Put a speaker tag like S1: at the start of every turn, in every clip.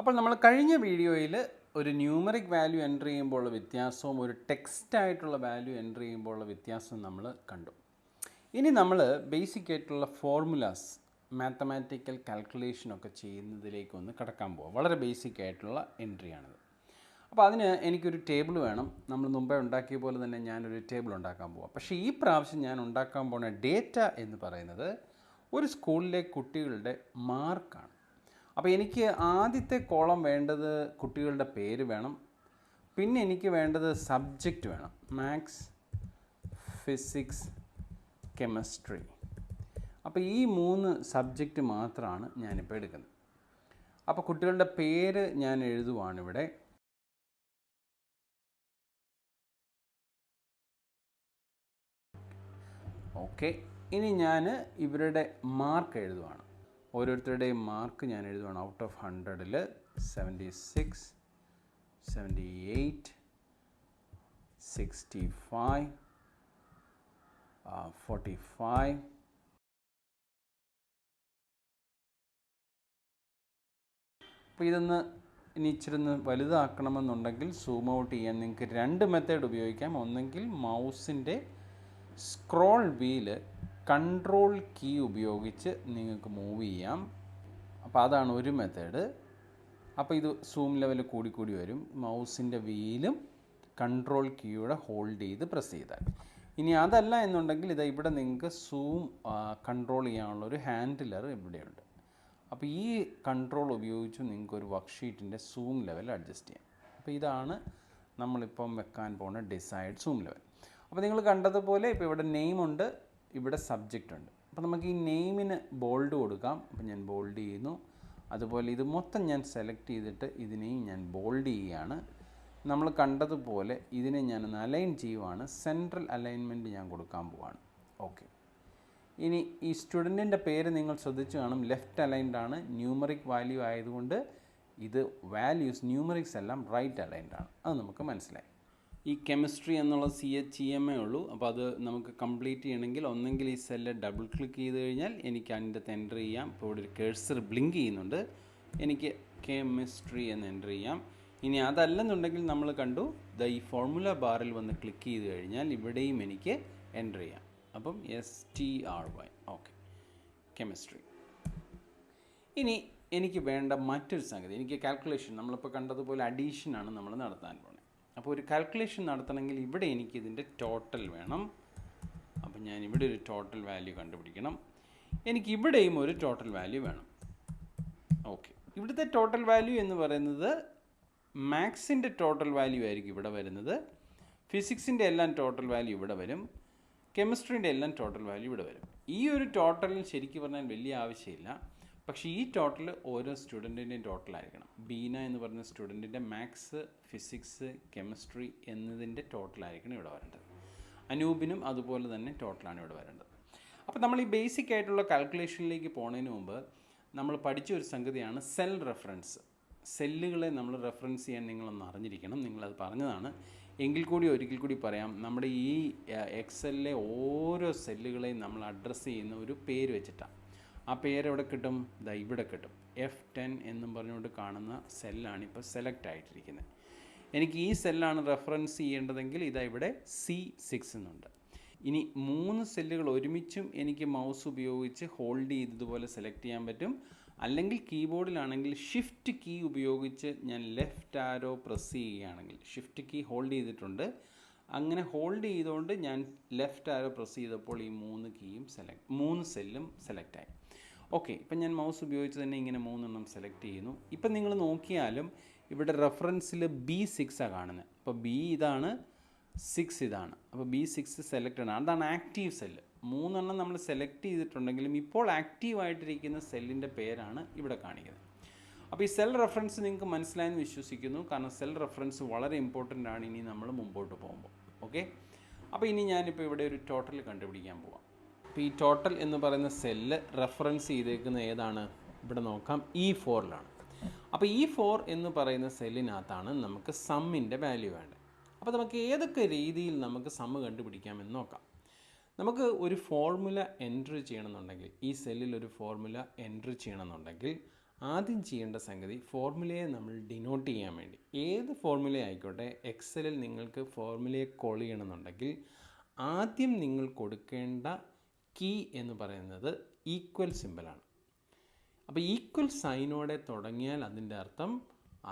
S1: അപ്പോൾ നമ്മൾ കഴിഞ്ഞ വീഡിയോയിൽ ഒരു ന്യൂമറിക് വാല്യൂ എൻ്റർ ചെയ്യുമ്പോഴുള്ള വ്യത്യാസവും ഒരു ടെക്സ്റ്റ് ആയിട്ടുള്ള വാല്യൂ എൻ്റർ ചെയ്യുമ്പോഴുള്ള വ്യത്യാസവും നമ്മൾ കണ്ടു. ഇനി നമ്മൾ ബേസിക് ആയിട്ടുള്ള ഫോർമുലാസ് മാത്തമാറ്റിക്കൽ കാൽക്കുലേഷനൊക്കെ ചെയ്യുന്നതിലേക്ക് ഒന്ന് കടക്കാൻ പോകാം. വളരെ ബേസിക് ആയിട്ടുള്ള എൻട്രിയാണിത്. അപ്പോൾ അതിന് എനിക്കൊരു ടേബിൾ വേണം. നമ്മൾ മുമ്പേ ഉണ്ടാക്കിയ പോലെ തന്നെ ഞാനൊരു ടേബിൾ ഉണ്ടാക്കാൻ പോകാം. പക്ഷേ ഈ പ്രാവശ്യം ഞാൻ ഉണ്ടാക്കാൻ പോകുന്ന ഡേറ്റ എന്ന് പറയുന്നത് ഒരു സ്കൂളിലെ കുട്ടികളുടെ മാർക്കാണ്. അപ്പോൾ എനിക്ക് ആദ്യത്തെ കോളം വേണ്ടത് കുട്ടികളുടെ പേര് വേണം. പിന്നെ എനിക്ക് വേണ്ടത് സബ്ജക്റ്റ് വേണം. Maths, physics, chemistry. അപ്പോൾ ഈ 3 സബ്ജക്റ്റ് മാത്രമാണ് ഞാനിപ്പോൾ എടുക്കുന്നത്. അപ്പോൾ കുട്ടികളുടെ പേര് ഞാൻ എഴുതുവാണ് ഇവിടെ. ഓക്കെ, ഇനി ഞാൻ ഇവരുടെ മാർക്ക് എഴുതുവാണ്. ഓരോരുത്തരുടെയും മാർക്ക് ഞാൻ എഴുതുവാണ്. Out of 100ൽ 76, 78, 65, 45. അപ്പോൾ ഇതൊന്ന് ഇനി ഇച്ചിരി വലുതാക്കണമെന്നുണ്ടെങ്കിൽ സൂം ഔട്ട് ചെയ്യാൻ നിങ്ങൾക്ക് 2 മെത്തേഡ് ഉപയോഗിക്കാം. ഒന്നെങ്കിൽ മൗസിൻ്റെ സ്ക്രോൾ വീല് കൺട്രോൾ കീ ഉപയോഗിച്ച് നിങ്ങൾക്ക് മൂവ് ചെയ്യാം. അപ്പോൾ അതാണ് ഒരു മെത്തേഡ്. അപ്പോൾ ഇത് സൂം ലെവൽ കൂടി വരും. മൗസിൻ്റെ വീലും കൺട്രോൾ കീയുടെ ഹോൾഡ് ചെയ്ത് പ്രസ് ചെയ്താൽ. ഇനി അതല്ല എന്നുണ്ടെങ്കിൽ ഇതാ ഇവിടെ നിങ്ങൾക്ക് സൂം കൺട്രോൾ ചെയ്യാനുള്ളൊരു ഹാൻഡിലർ ഇവിടെയുണ്ട്. അപ്പോൾ ഈ കൺട്രോൾ ഉപയോഗിച്ച് നിങ്ങൾക്കൊരു വർക്ക്ഷീറ്റിൻ്റെ സൂം ലെവൽ അഡ്ജസ്റ്റ് ചെയ്യാം. അപ്പോൾ ഇതാണ് നമ്മളിപ്പം വെക്കാൻ പോകുന്ന ഡിസൈഡ് സൂം ലെവൽ. അപ്പോൾ നിങ്ങൾ കണ്ടതുപോലെ ഇപ്പോൾ ഇവിടെ നെയിമുണ്ട്, ഇവിടെ സബ്ജക്റ്റ് ഉണ്ട്. അപ്പോൾ നമുക്ക് ഈ നെയിമിന് ബോൾഡ് കൊടുക്കാം. അപ്പോൾ ഞാൻ ബോൾഡ് ചെയ്യുന്നു. അതുപോലെ ഇത് മൊത്തം ഞാൻ സെലക്ട് ചെയ്തിട്ട് ഇതിനെയും ഞാൻ ബോൾഡ് ചെയ്യുകയാണ്. നമ്മൾ കണ്ടതുപോലെ ഇതിനെ ഞാനൊന്ന് അലൈൻ ചെയ്യുവാണ്. സെൻട്രൽ അലൈൻമെൻറ്റ് ഞാൻ കൊടുക്കാൻ പോവാണ്. ഓക്കെ, ഇനി ഈ സ്റ്റുഡൻറ്റിൻ്റെ പേര് നിങ്ങൾ ശ്രദ്ധിച്ചു കാണും. ലെഫ്റ്റ് അലൈൻഡ് ആണ്. ന്യൂമറിക് വാല്യൂ ആയതുകൊണ്ട് ഇത് വാല്യൂസ് ന്യൂമറിക്സ് എല്ലാം റൈറ്റ് അലൈൻഡ് ആണ്. അത് നമുക്ക് മനസ്സിലായി. ഈ കെമിസ്ട്രി എന്നുള്ള CHEMA ഉള്ളൂ. അപ്പോൾ അത് നമുക്ക് കംപ്ലീറ്റ് ചെയ്യണമെങ്കിൽ ഒന്നെങ്കിൽ ഈ സെല്ല് ഡബിൾ ക്ലിക്ക് ചെയ്ത് കഴിഞ്ഞാൽ എനിക്ക് അതിൻ്റെ അകത്ത് എൻ്റർ ചെയ്യാം. ഇപ്പോൾ ഇവിടെ ഒരു കേഴ്സർ ബ്ലിങ്ക് ചെയ്യുന്നുണ്ട്. എനിക്ക് കെമിസ്ട്രി എന്ന് എൻ്റർ ചെയ്യാം. ഇനി അതല്ലെന്നുണ്ടെങ്കിൽ നമ്മൾ കണ്ടു ഈ ഫോർമുല ബാറിൽ വന്ന് ക്ലിക്ക് ചെയ്ത് കഴിഞ്ഞാൽ ഇവിടെയും എനിക്ക് എൻ്റർ ചെയ്യാം. അപ്പം STRY. Okay, chemistry. ഇനി എനിക്ക് വേണ്ട മറ്റൊരു സംഗതി, എനിക്ക് കാൽക്കുലേഷൻ, നമ്മളിപ്പോൾ കണ്ടതുപോലെ അഡീഷനാണ് നമ്മൾ നടത്താൻ പോകുന്നത്. അപ്പോൾ ഒരു കാൽക്കുലേഷൻ നടത്തണമെങ്കിൽ ഇവിടെ എനിക്ക് ഇതിൻ്റെ ടോട്ടൽ വേണം. അപ്പം ഞാൻ ഇവിടെ ഒരു ടോട്ടൽ വാല്യൂ കണ്ടുപിടിക്കണം. എനിക്ക് ഇവിടെയും ഒരു ടോട്ടൽ വാല്യൂ വേണം. ഓക്കെ, ഇവിടുത്തെ ടോട്ടൽ വാല്യൂ എന്ന് പറയുന്നത് മാത്സിൻ്റെ ടോട്ടൽ വാല്യൂ ആയിരിക്കും ഇവിടെ വരുന്നത്. ഫിസിക്സിൻ്റെ എല്ലാം ടോട്ടൽ വാല്യൂ ഇവിടെ വരും. കെമിസ്ട്രീൻ്റെ എല്ലാം ടോട്ടൽ വാല്യൂ ഇവിടെ വരും. ഈ ഒരു ടോട്ടലിൽ ശരിക്കും പറഞ്ഞാൽ വലിയ ആവശ്യമില്ല. പക്ഷേ ഈ ടോട്ടൽ ഓരോ സ്റ്റുഡൻറ്റിൻ്റെയും ടോട്ടലായിരിക്കണം. ബീന എന്ന് പറയുന്ന സ്റ്റുഡൻറ്റിൻ്റെ മാത്സ്, ഫിസിക്സ്, കെമിസ്ട്രി എന്നതിൻ്റെ ടോട്ടലായിരിക്കണം ഇവിടെ വരേണ്ടത്. അനൂപിനും അതുപോലെ തന്നെ ടോട്ടലാണ് ഇവിടെ വരേണ്ടത്. അപ്പോൾ നമ്മൾ ഈ ബേസിക് ആയിട്ടുള്ള കാൽക്കുലേഷനിലേക്ക് പോകുന്നതിന് മുമ്പ് നമ്മൾ പഠിച്ച ഒരു സംഗതിയാണ് സെൽ റെഫറൻസ്. സെല്ലുകളെ നമ്മൾ റെഫറൻസ് ചെയ്യാൻ നിങ്ങളൊന്ന് അറിഞ്ഞിരിക്കണം. നിങ്ങളത് പറഞ്ഞതാണ്. എങ്കിൽ കൂടി ഒരിക്കൽ കൂടി പറയാം. നമ്മുടെ ഈ എക്സലിലെ ഓരോ സെല്ലുകളെയും നമ്മൾ അഡ്രസ്സ് ചെയ്യുന്ന ഒരു പേര് വെച്ചിട്ടാണ്. ആ പേര് എവിടെ കിട്ടും? ദാ ഇവിടെ കിട്ടും. F10 എന്നും പറഞ്ഞുകൊണ്ട് കാണുന്ന സെല്ലാണ് ഇപ്പോൾ സെലക്ട് ആയിട്ടിരിക്കുന്നത്. എനിക്ക് ഈ സെല്ലാണ് റെഫറൻസ് ചെയ്യേണ്ടതെങ്കിൽ ഇതാ ഇവിടെ C6 എന്നുണ്ട്. ഇനി 3 സെല്ലുകൾ ഒരുമിച്ചും എനിക്ക് മൗസ് ഉപയോഗിച്ച് ഹോൾഡ് ചെയ്തതുപോലെ സെലക്ട് ചെയ്യാൻ പറ്റും. അല്ലെങ്കിൽ കീബോർഡിലാണെങ്കിൽ ഷിഫ്റ്റ് കീ ഉപയോഗിച്ച് ഞാൻ ലെഫ്റ്റ് ആരോ പ്രസ് ചെയ്യുകയാണെങ്കിൽ, ഷിഫ്റ്റ് കീ ഹോൾഡ് ചെയ്തിട്ടുണ്ട്, അങ്ങനെ ഹോൾഡ് ചെയ്തുകൊണ്ട് ഞാൻ ലെഫ്റ്റ് ആരോ പ്രസ് ചെയ്തപ്പോൾ ഈ 3 സെല്ലും സെലക്റ്റായി. ഓക്കെ, ഇപ്പം ഞാൻ മൗസ് ഉപയോഗിച്ച് തന്നെ ഇങ്ങനെ 3 സെലക്ട് ചെയ്യുന്നു. ഇപ്പം നിങ്ങൾ നോക്കിയാലും ഇവിടെ റെഫറൻസിൽ B6 ആണ് കാണുന്നത്. അപ്പോൾ B ഇതാണ്, 6 ഇതാണ്. അപ്പോൾ B6 സെലക്റ്റഡ് ആണ്. അതാണ് ആക്റ്റീവ് സെല്ല്. 3 നമ്മൾ സെലക്ട് ചെയ്തിട്ടുണ്ടെങ്കിലും ഇപ്പോൾ ആക്റ്റീവായിട്ടിരിക്കുന്ന സെല്ലിൻ്റെ പേരാണ് ഇവിടെ കാണിക്കുന്നത്. അപ്പോൾ ഈ സെൽ റെഫറൻസ് നിങ്ങൾക്ക് മനസ്സിലായെന്ന് വിശ്വസിക്കുന്നു. കാരണം സെൽ റെഫറൻസ് വളരെ ഇമ്പോർട്ടൻ്റ് ആണ് ഇനി നമ്മൾ മുമ്പോട്ട് പോകുമ്പോൾ. ഓക്കെ, അപ്പോൾ ഇനി ഞാനിപ്പോൾ ഇവിടെ ഒരു ടോട്ടൽ കണ്ടുപിടിക്കാൻ പോവാം. അപ്പോൾ ഈ ടോട്ടൽ എന്ന് പറയുന്ന സെല്ല് റെഫറൻസ് ചെയ്തേക്കുന്ന ഏതാണ്? ഇവിടെ നോക്കാം, E4ലാണ്. അപ്പോൾ E4 എന്ന് പറയുന്ന സെല്ലിനകത്താണ് നമുക്ക് സമ്മിൻ്റെ വാല്യൂ വേണ്ടത്. അപ്പോൾ നമുക്ക് ഏതൊക്കെ രീതിയിൽ നമുക്ക് സമ്മ് കണ്ടുപിടിക്കാമെന്ന് നോക്കാം. നമുക്ക് ഒരു ഫോർമുല എൻട്രി ചെയ്യണമെന്നുണ്ടെങ്കിൽ, ഈ സെല്ലിൽ ഒരു ഫോർമുല എൻട്രി ചെയ്യണമെന്നുണ്ടെങ്കിൽ ആദ്യം ചെയ്യേണ്ട സംഗതി ഫോർമുലയെ നമ്മൾ ഡിനോട്ട് ചെയ്യാൻ വേണ്ടി, ഏത് ഫോർമുല ആയിക്കോട്ടെ, എക്സലിൽ നിങ്ങൾക്ക് ഫോർമുലയെ കോൾ ചെയ്യണമെന്നുണ്ടെങ്കിൽ ആദ്യം നിങ്ങൾ കൊടുക്കേണ്ട കീ എന്ന് പറയുന്നത് ഈക്വൽ സിമ്പലാണ്. അപ്പോൾ ഈക്വൽ സൈനോടെ തുടങ്ങിയാൽ അതിൻ്റെ അർത്ഥം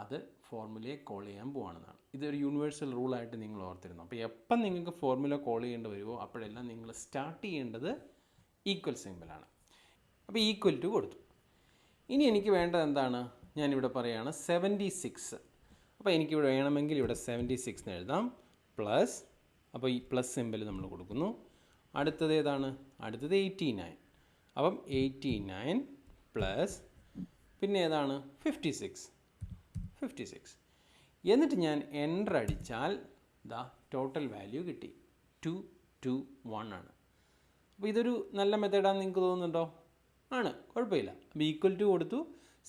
S1: അത് ഫോർമുലയെ കോൾ ചെയ്യാൻ പോവാണെന്നാണ്. ഇതൊരു യൂണിവേഴ്സൽ റൂളായിട്ട് നിങ്ങൾ ഓർത്തിരുന്നു. അപ്പോൾ എപ്പം നിങ്ങൾക്ക് ഫോർമുല കോൾ ചെയ്യേണ്ടി വരുമോ അപ്പോഴെല്ലാം നിങ്ങൾ സ്റ്റാർട്ട് ചെയ്യേണ്ടത് ഈക്വൽ സിമ്പിളാണ്. അപ്പോൾ ഈക്വൽ ടു കൊടുത്തു. ഇനി എനിക്ക് വേണ്ടത് എന്താണ്? ഞാനിവിടെ പറയുകയാണ് 76. അപ്പോൾ എനിക്കിവിടെ വേണമെങ്കിൽ ഇവിടെ 76 എന്ന് എഴുതാം, പ്ലസ്, അപ്പോൾ ഈ പ്ലസ് സിമ്പിൾ നമ്മൾ കൊടുക്കുന്നു. അടുത്തത് ഏതാണ്? അടുത്തത് 89. അപ്പം 89 പ്ലസ് പിന്നെ ഏതാണ്? 56. എന്നിട്ട് ഞാൻ എൻ്റർ അടിച്ചാൽ ദാ ടോട്ടൽ വാല്യൂ കിട്ടി 221 ആണ്. അപ്പോൾ ഇതൊരു നല്ല മെത്തേഡാണെന്ന് നിങ്ങൾക്ക് തോന്നുന്നുണ്ടോ? ആണ്, കുഴപ്പമില്ല. അപ്പോൾ ഈക്വൽ ടു കൊടുത്തു,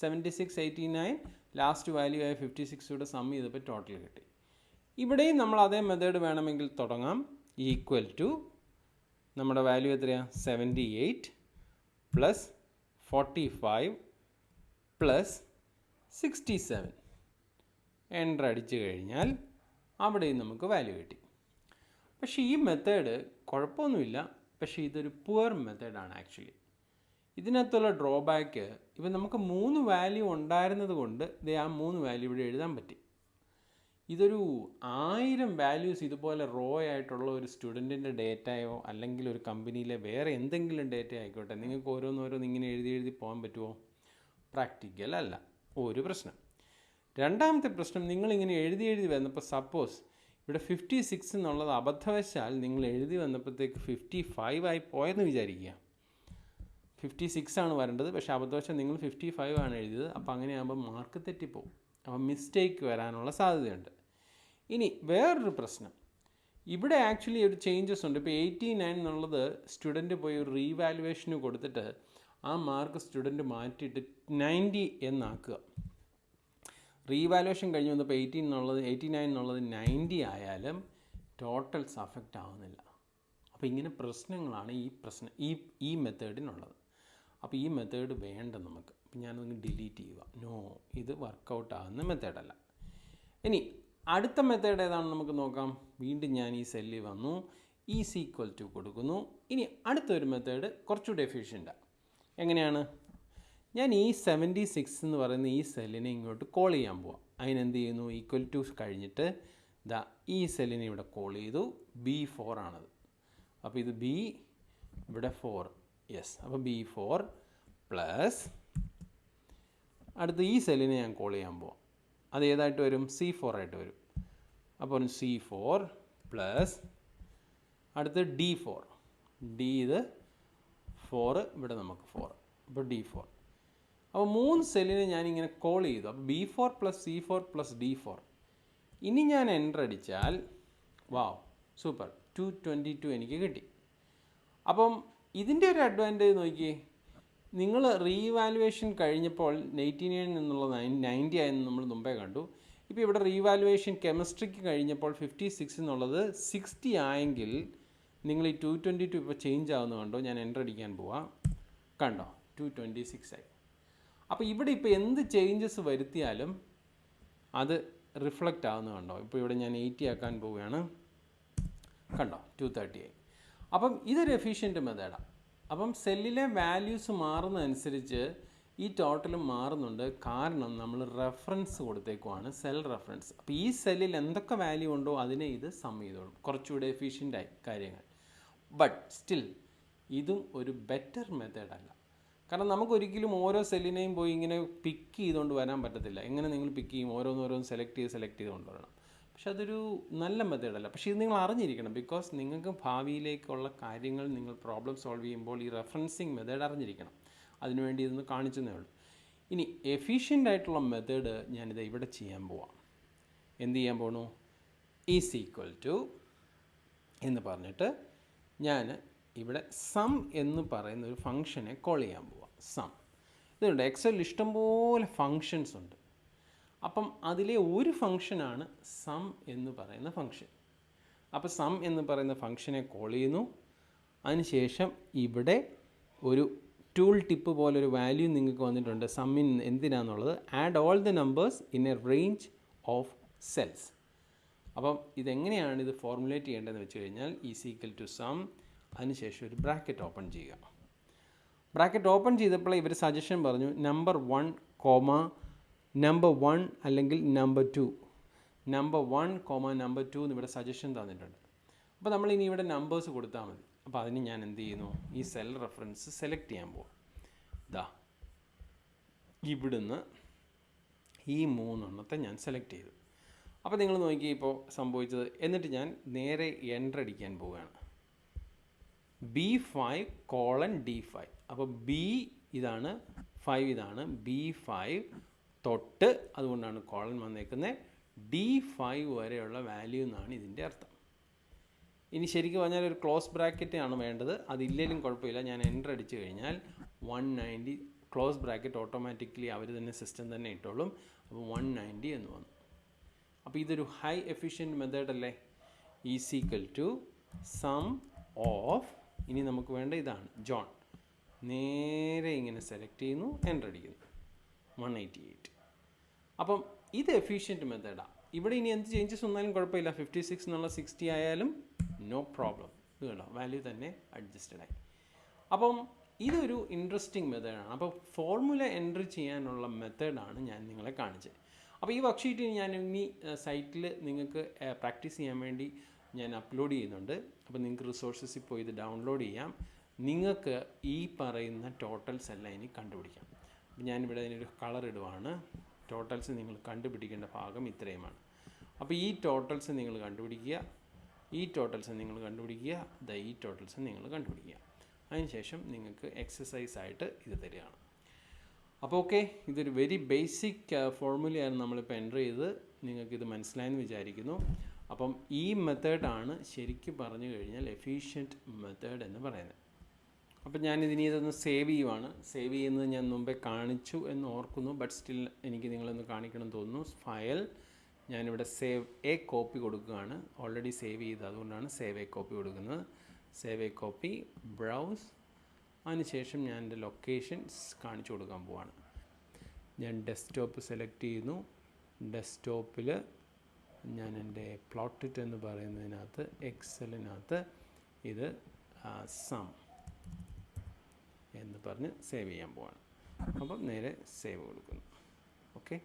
S1: 76, 89, ലാസ്റ്റ് വാല്യൂ ആയ 56 സം ചെയ്തപ്പോൾ ടോട്ടൽ കിട്ടി. ഇവിടെയും നമ്മൾ അതേ മെത്തേഡ് വേണമെങ്കിൽ തുടങ്ങാം. ഈക്വൽ ടു നമ്മുടെ വാല്യൂ എത്രയാണ്? 78 പ്ലസ് 45 പ്ലസ് 67. എൻ്റർ അടിച്ചു കഴിഞ്ഞാൽ അവിടെയും നമുക്ക് വാല്യൂ കിട്ടി. പക്ഷേ ഈ മെത്തേഡ് കുഴപ്പമൊന്നുമില്ല, പക്ഷേ ഇതൊരു പുവർ മെത്തേഡാണ് ആക്ച്വലി. ഇതിനകത്തുള്ള ഡ്രോബാക്ക്, ഇപ്പം നമുക്ക് 3 വാല്യൂ ഉണ്ടായിരുന്നത് കൊണ്ട് ആ 3 വാല്യൂ ഇവിടെ എഴുതാൻ പറ്റി. ഇതൊരു 1000 വാല്യൂസ് ഇതുപോലെ റോ ആയിട്ടുള്ള ഒരു സ്റ്റുഡൻറ്റിൻ്റെ ഡേറ്റയോ അല്ലെങ്കിൽ ഒരു കമ്പനിയിലെ വേറെ എന്തെങ്കിലും ഡേറ്റ ആയിക്കോട്ടെ, നിങ്ങൾക്ക് ഓരോന്നോരോന്ന് ഇങ്ങനെ എഴുതി പോകാൻ പറ്റുമോ? പ്രാക്ടിക്കൽ അല്ല. ഒരു പ്രശ്നം. രണ്ടാമത്തെ പ്രശ്നം, നിങ്ങളിങ്ങനെ എഴുതി വന്നപ്പോൾ സപ്പോസ് ഇവിടെ 56 എന്നുള്ളത് അബദ്ധവശാൽ നിങ്ങൾ എഴുതി വന്നപ്പോഴത്തേക്ക് 55 ആയി പോയെന്ന് വിചാരിക്കുക. 56 ആണ് വരേണ്ടത്, പക്ഷേ അബദ്ധവശാൽ നിങ്ങൾ 55 ആണ് എഴുതിയത്. അപ്പോൾ അങ്ങനെയാകുമ്പോൾ മാർക്ക് തെറ്റിപ്പോവും. അപ്പോൾ മിസ്റ്റേക്ക് വരാനുള്ള സാധ്യതയുണ്ട്. ഇനി വേറൊരു പ്രശ്നം, ഇവിടെ ആക്ച്വലി ഒരു ചേഞ്ചസ് ഉണ്ട്. ഇപ്പോൾ 89 എന്നുള്ളത് സ്റ്റുഡൻറ്റ് പോയി ഒരു റീവാലുവേഷന് കൊടുത്തിട്ട് ആ മാർക്ക് സ്റ്റുഡൻറ്റ് മാറ്റിയിട്ട് 90 എന്നാക്കുക. റീവാലുവേഷൻ കഴിഞ്ഞ് വന്നപ്പോൾ 89 എന്നുള്ളത് 90 ആയാലും ടോട്ടൽസ് അഫക്റ്റ് ആവുന്നില്ല. അപ്പോൾ ഇങ്ങനെ പ്രശ്നങ്ങളാണ് ഈ മെത്തേഡിനുള്ളത്. അപ്പോൾ ഈ മെത്തേഡ് വേണ്ട നമുക്ക്. അപ്പോൾ ഞാനതൊന്ന് ഡിലീറ്റ് ചെയ്യുക. നോ, ഇത് വർക്കൗട്ട് ആകുന്ന മെത്തേഡല്ല. ഇനി അടുത്ത മെത്തേഡ് ഏതാണെന്ന് നമുക്ക് നോക്കാം. വീണ്ടും ഞാൻ ഈ സെല്ലിൽ വന്നു, ഈസ് ഈക്വൽ ടു കൊടുക്കുന്നു. ഇനി അടുത്തൊരു മെത്തേഡ് കുറച്ചുകൂടി എഫിഷ്യൻ്റാണ്. എങ്ങനെയാണ്? ഞാൻ ഈ 76 എന്ന് പറയുന്ന ഈ സെല്ലിനെ ഇങ്ങോട്ട് കോൾ ചെയ്യാൻ പോവാം. അതിനെന്ത് ചെയ്യുന്നു? ഈക്വൽ ടു കഴിഞ്ഞിട്ട് ഈ സെല്ലിനെ ഇവിടെ കോൾ ചെയ്തു. B4 ആണത്. അപ്പോൾ ഇത് B, ഇവിടെ 4. യെസ്. അപ്പോൾ B4 പ്ലസ് അടുത്ത് ഈ സെല്ലിനെ ഞാൻ കോൾ ചെയ്യാൻ പോവാം. അത് ഏതായിട്ട് വരും? C4 ആയിട്ട് വരും. അപ്പോൾ C4 പ്ലസ് അടുത്ത് D4. ഇത് 4, ഇവിടെ നമുക്ക് 4. അപ്പോൾ D4. അപ്പോൾ 3 സെല്ലിനെ ഞാനിങ്ങനെ കോൾ ചെയ്തു. അപ്പോൾ B4 plus C4 plus D4. ഇനി ഞാൻ എൻ്റർ അടിച്ചാൽ വാവ്, സൂപ്പർ, 222 എനിക്ക് കിട്ടി. അപ്പം ഇതിൻ്റെ ഒരു അഡ്വാൻറ്റേജ് നോക്കിയേ, നിങ്ങൾ റീവാലുവേഷൻ കഴിഞ്ഞപ്പോൾ 89 എന്നുള്ളത് 90 ആയെന്ന് നമ്മൾ മുമ്പേ കണ്ടു. ഇപ്പോൾ ഇവിടെ റീവാലുവേഷൻ കെമിസ്ട്രിക്ക് കഴിഞ്ഞപ്പോൾ 56 എന്നുള്ളത് 60 ആയെങ്കിൽ നിങ്ങൾ ഈ 222 ഇപ്പോൾ ചേഞ്ച് ആവുന്ന കണ്ടോ? ഞാൻ എൻ്റർ അടിക്കാൻ പോവാം. കണ്ടോ? 226 ആയി. അപ്പോൾ ഇവിടെ ഇപ്പോൾ എന്ത് ചേഞ്ചസ് വരുത്തിയാലും അത് റിഫ്ലക്റ്റ് ആവുന്ന കണ്ടോ? ഇപ്പോൾ ഇവിടെ ഞാൻ 80 ആക്കാൻ പോവുകയാണ്. കണ്ടോ? 230 ആയി. അപ്പം ഇതൊരു എഫിഷ്യൻറ്റ് മെത്തേഡാണ്. അപ്പം സെല്ലിലെ വാല്യൂസ് മാറുന്നതനുസരിച്ച് ഈ ടോട്ടലും മാറുന്നുണ്ട്. കാരണം നമ്മൾ റെഫറൻസ് കൊടുത്തേക്കുവാണ്, സെൽ റെഫറൻസ്. അപ്പോൾ ഈ സെല്ലിൽ എന്തൊക്കെ വാല്യൂ ഉണ്ടോ അതിനെ ഇത് സം ചെയ്തോളും. കുറച്ചുകൂടെ എഫിഷ്യൻ്റായി കാര്യങ്ങൾ. ബട്ട് സ്റ്റിൽ ഇതും ഒരു ബെറ്റർ മെത്തേഡല്ല. കാരണം നമുക്കൊരിക്കലും ഓരോ സെല്ലിനെയും പോയി ഇങ്ങനെ പിക്ക് ചെയ്തുകൊണ്ട് വരാൻ പറ്റത്തില്ല. എങ്ങനെ നിങ്ങൾ പിക്ക് ചെയ്യും? ഓരോന്നോരോന്ന് സെലക്ട് ചെയ്ത് കൊണ്ടുവരണം. പക്ഷെ അതൊരു നല്ല മെത്തേഡല്ല. പക്ഷേ ഇത് നിങ്ങൾ അറിഞ്ഞിരിക്കണം. ബിക്കോസ് നിങ്ങൾക്ക് ഭാവിയിലേക്കുള്ള കാര്യങ്ങൾ നിങ്ങൾ പ്രോബ്ലം സോൾവ് ചെയ്യുമ്പോൾ ഈ റെഫറൻസിങ് മെത്തേഡ് അറിഞ്ഞിരിക്കണം. അതിനുവേണ്ടി ഇതൊന്ന് കാണിച്ചതേ ഉള്ളൂ. ഇനി എഫിഷ്യൻ്റ് ആയിട്ടുള്ള മെത്തേഡ് ഞാനിത് ഇവിടെ ചെയ്യാൻ പോവാം. എന്ത് ചെയ്യാൻ പോകണു? ഈസ് ഈക്വൽ ടു എന്ന് പറഞ്ഞിട്ട് ഞാൻ ഇവിടെ സം എന്ന് പറയുന്ന ഒരു ഫംഗ്ഷനെ കോൾ ചെയ്യാൻ പോവാം. സം ഇതുണ്ട്. എക്സലിൽ ഇഷ്ടംപോലെ ഫങ്ഷൻസ് ഉണ്ട്. അപ്പം അതിലെ ഒരു ഫംഗ്ഷനാണ് സം എന്ന് പറയുന്ന ഫംഗ്ഷൻ. അപ്പോൾ സം എന്ന് പറയുന്ന ഫംഗ്ഷനെ കോൾ ചെയ്യുന്നു. അതിനുശേഷം ഇവിടെ ഒരു ടൂൾ ടിപ്പ് പോലൊരു വാല്യൂ നിങ്ങൾക്ക് വന്നിട്ടുണ്ട് സമ്മിൻ എന്തിനാണെന്നുള്ളത്. Add all the numbers in a range of cells. അപ്പം ഇതെങ്ങനെയാണ് ഇത് ഫോർമുലേറ്റ് ചെയ്യേണ്ടതെന്ന് വെച്ച് കഴിഞ്ഞാൽ ഈസ് ഈക്വൽ ടു സം, അതിനുശേഷം ഒരു ബ്രാക്കറ്റ് ഓപ്പൺ ചെയ്യുക. ബ്രാക്കറ്റ് ഓപ്പൺ ചെയ്തപ്പോൾ ഇവർ സജഷൻ പറഞ്ഞു നമ്പർ 1 കോമ നമ്പർ 1 അല്ലെങ്കിൽ നമ്പർ 2, നമ്പർ 1 കോമ നമ്പർ 2 എന്ന് ഇവിടെ സജഷൻ തന്നിട്ടുണ്ട്. അപ്പോൾ നമ്മൾ ഇനി ഇവിടെ നമ്പേഴ്സ് കൊടുത്താൽ മതി. അപ്പോൾ അതിന് ഞാൻ എന്ത് ചെയ്യുന്നു, ഈ സെൽ റെഫറൻസ് സെലക്ട് ചെയ്യാൻ പോകും. ഇതാ ഇവിടുന്ന് ഈ 3 എണ്ണത്തെ ഞാൻ സെലക്ട് ചെയ്തു. അപ്പോൾ നിങ്ങൾ നോക്കി ഇപ്പോൾ സംഭവിച്ചത്. എന്നിട്ട് ഞാൻ നേരെ എൻ്റർ അടിക്കാൻ പോവുകയാണ്. B5:D5. അപ്പോൾ B ഇതാണ്, 5 ഇതാണ്, B5 തൊട്ട് അതുകൊണ്ടാണ് കോളൻ വന്നേക്കുന്നത് D5 വരെയുള്ള വാല്യൂ എന്നാണ് ഇതിൻ്റെ അർത്ഥം. ഇനി ശരിക്കും പറഞ്ഞാൽ ഒരു ക്ലോസ് ബ്രാക്കറ്റ് ആണ് വേണ്ടത്. അതില്ലെങ്കിലും കുഴപ്പമില്ല. ഞാൻ എൻ്റർ അടിച്ചു കഴിഞ്ഞാൽ 190 ക്ലോസ് ബ്രാക്കറ്റ് ഓട്ടോമാറ്റിക്കലി അവർ തന്നെ സിസ്റ്റം തന്നെ ഇട്ടോളും. അപ്പോൾ 190 എന്ന് വന്നു. അപ്പോൾ ഇതൊരു ഹൈ എഫിഷ്യൻറ്റ് മെത്തേഡ് അല്ലേ. Is equal to sum of, ഇനി നമുക്ക് വേണ്ട ഇതാണ് ജോൺ. നേരെ ഇങ്ങനെ സെലക്ട് ചെയ്യുന്നു, എൻ്റർ അടിക്കുന്നു, 188. അപ്പം ഇത് എഫിഷ്യൻറ്റ് മെത്തേഡാണ്. ഇവിടെ ഇനി എന്ത് ചേഞ്ചസ് വന്നാലും കുഴപ്പമില്ല. 56 എന്നുള്ള 60 ആയാലും നോ പ്രോബ്ലം. ഇത് കേട്ടോ, വാല്യൂ തന്നെ അഡ്ജസ്റ്റഡ് ആയി. അപ്പം ഇതൊരു ഇൻട്രസ്റ്റിംഗ് മെത്തേഡാണ്. അപ്പോൾ ഫോർമുല എൻട്രി ചെയ്യാനുള്ള മെത്തേഡാണ് ഞാൻ നിങ്ങളെ കാണിച്ചത്. അപ്പോൾ ഈ വർക്ക്ഷീറ്റ് ഞാൻ ഇനി സൈറ്റിൽ നിങ്ങൾക്ക് പ്രാക്ടീസ് ചെയ്യാൻ വേണ്ടി ഞാൻ അപ്ലോഡ് ചെയ്യുന്നുണ്ട്. അപ്പോൾ നിങ്ങൾക്ക് റിസോഴ്സസിൽ പോയി ഇത് ഡൗൺലോഡ് ചെയ്യാം. നിങ്ങൾക്ക് ഈ പറയുന്ന ടോട്ടൽസ് എല്ലാം ഇനി കണ്ടുപിടിക്കാം. അപ്പോൾ ഞാനിവിടെ അതിനൊരു കളർ ഇടുവാണ്. ടോട്ടൽസ് നിങ്ങൾ കണ്ടുപിടിക്കേണ്ട ഭാഗം ഇത്രയുമാണ്. അപ്പോൾ ഈ ടോട്ടൽസ് നിങ്ങൾ കണ്ടുപിടിക്കുക, ഈ ടോട്ടൽസ് നിങ്ങൾ കണ്ടുപിടിക്കുക, ഈ ടോട്ടൽസ് നിങ്ങൾ കണ്ടുപിടിക്കുക. അതിനുശേഷം നിങ്ങൾക്ക് എക്സസൈസ് ആയിട്ട് ഇത് തരികയാണ്. അപ്പോൾ ഓക്കെ, ഇതൊരു വെരി ബേസിക് ഫോർമുലയാണ് നമ്മളിപ്പോൾ എൻ്റർ ചെയ്തത്. നിങ്ങൾക്കിത് മനസ്സിലായെന്ന് വിചാരിക്കുന്നു. അപ്പം ഈ മെത്തേഡാണ് ശരിക്കും പറഞ്ഞു കഴിഞ്ഞാൽ എഫിഷ്യൻറ്റ് മെത്തേഡ് എന്ന് പറയുന്നത്. അപ്പം ഞാനിതിനി ഇതൊന്ന് സേവ് ചെയ്യുവാണ്. സേവ് ചെയ്യുന്നത് ഞാൻ മുമ്പേ കാണിച്ചു എന്ന് ഓർക്കുന്നു, ബട്ട് സ്റ്റിൽ എനിക്ക് നിങ്ങളൊന്ന് കാണിക്കണം എന്ന് തോന്നുന്നു. ഫയൽ, ഞാനിവിടെ സേവ് എ കോപ്പി കൊടുക്കുകയാണ്. ഓൾറെഡി സേവ് ചെയ്ത്, അതുകൊണ്ടാണ് സേവ് എ കോപ്പി കൊടുക്കുന്നത്. സേവ് എ കോപ്പി, ബ്രൗസ്, അതിനുശേഷം ഞാൻ എൻ്റെ ലൊക്കേഷൻസ് കാണിച്ചു കൊടുക്കാൻ പോവാണ്. ഞാൻ ഡെസ്ക്ടോപ്പ് സെലക്ട് ചെയ്യുന്നു. ഡെസ്ക്ടോപ്പിൽ ഞാൻ എൻ്റെ പ്ലോട്ടിറ്റ് എന്ന് പറയുന്നതിനകത്ത് എക്സലിനകത്ത് ഇത് സം എന്ന് പറഞ്ഞ് സേവ് ചെയ്യാൻ പോവാണ്. അപ്പം നേരെ സേവ് കൊടുക്കുന്നു. ഓക്കെ.